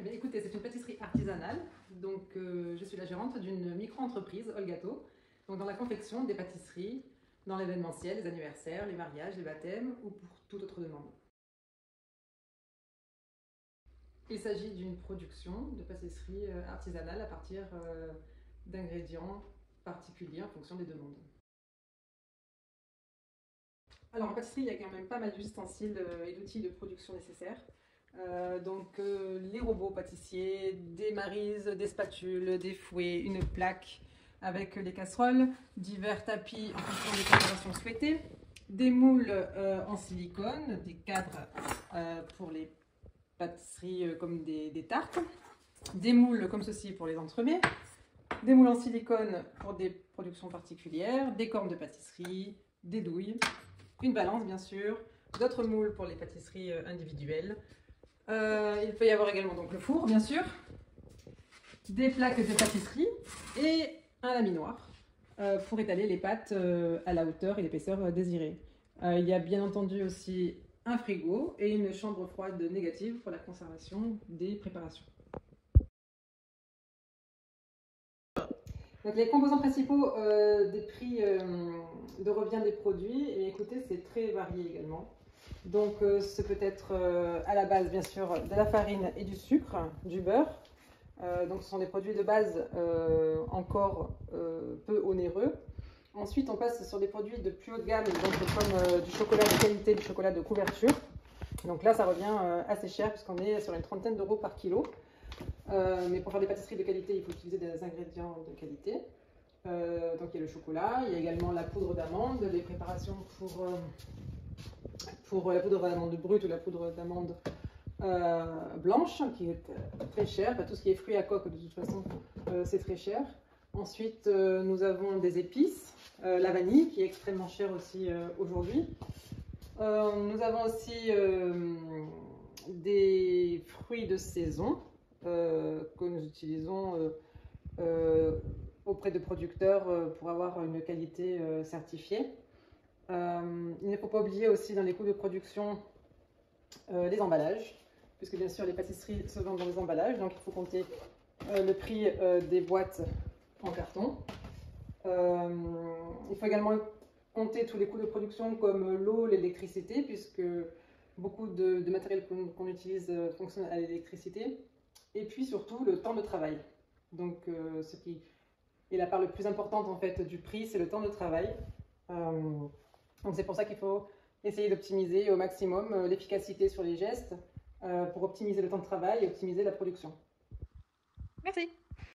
Eh bien, écoutez, c'est une pâtisserie artisanale. Donc, je suis la gérante d'une micro-entreprise, Olgato, donc dans la confection des pâtisseries, dans l'événementiel, les anniversaires, les mariages, les baptêmes ou pour toute autre demande. Il s'agit d'une production de pâtisserie artisanale à partir d'ingrédients particuliers en fonction des demandes. Alors en pâtisserie, il y a quand même pas mal d'ustensiles et d'outils de production nécessaires. Les robots pâtissiers, des marises, des spatules, des fouets, une plaque avec les casseroles, divers tapis en fonction des configurations souhaitées, des moules en silicone, des cadres pour les pâtisseries comme des tartes, des moules comme ceci pour les entremets, des moules en silicone pour des productions particulières, des cornes de pâtisserie, des douilles, une balance bien sûr, d'autres moules pour les pâtisseries individuelles. Il peut y avoir également donc le four bien sûr, des plaques de pâtisserie et un laminoir pour étaler les pâtes à la hauteur et l'épaisseur désirée. Il y a bien entendu aussi un frigo et une chambre froide négative pour la conservation des préparations. Donc les composants principaux des prix de revient des produits, et écoutez, c'est très varié également. Donc ce peut être à la base bien sûr de la farine et du sucre, du beurre. Donc ce sont des produits de base encore peu onéreux. Ensuite on passe sur des produits de plus haut de gamme, donc, comme du chocolat de qualité, du chocolat de couverture. Donc là ça revient assez cher puisqu'on est sur une trentaine d'euros par kilo. Mais pour faire des pâtisseries de qualité, il faut utiliser des ingrédients de qualité. Donc il y a le chocolat, il y a également la poudre d'amande, des préparations pour la poudre d'amande brute ou la poudre d'amande blanche, qui est très chère. Enfin, tout ce qui est fruits à coque, de toute façon, c'est très cher. Ensuite, nous avons des épices, la vanille, qui est extrêmement chère aussi aujourd'hui. Nous avons aussi des fruits de saison que nous utilisons auprès de producteurs pour avoir une qualité certifiée. Il ne faut pas oublier aussi dans les coûts de production les emballages, puisque bien sûr les pâtisseries se vendent dans les emballages, donc il faut compter le prix des boîtes en carton. Il faut également compter tous les coûts de production comme l'eau, l'électricité, puisque beaucoup de matériel qu'on utilise fonctionne à l'électricité. Et puis surtout le temps de travail. Donc ce qui est la part le plus importante en fait du prix, c'est le temps de travail. Donc c'est pour ça qu'il faut essayer d'optimiser au maximum l'efficacité sur les gestes pour optimiser le temps de travail et optimiser la production. Merci.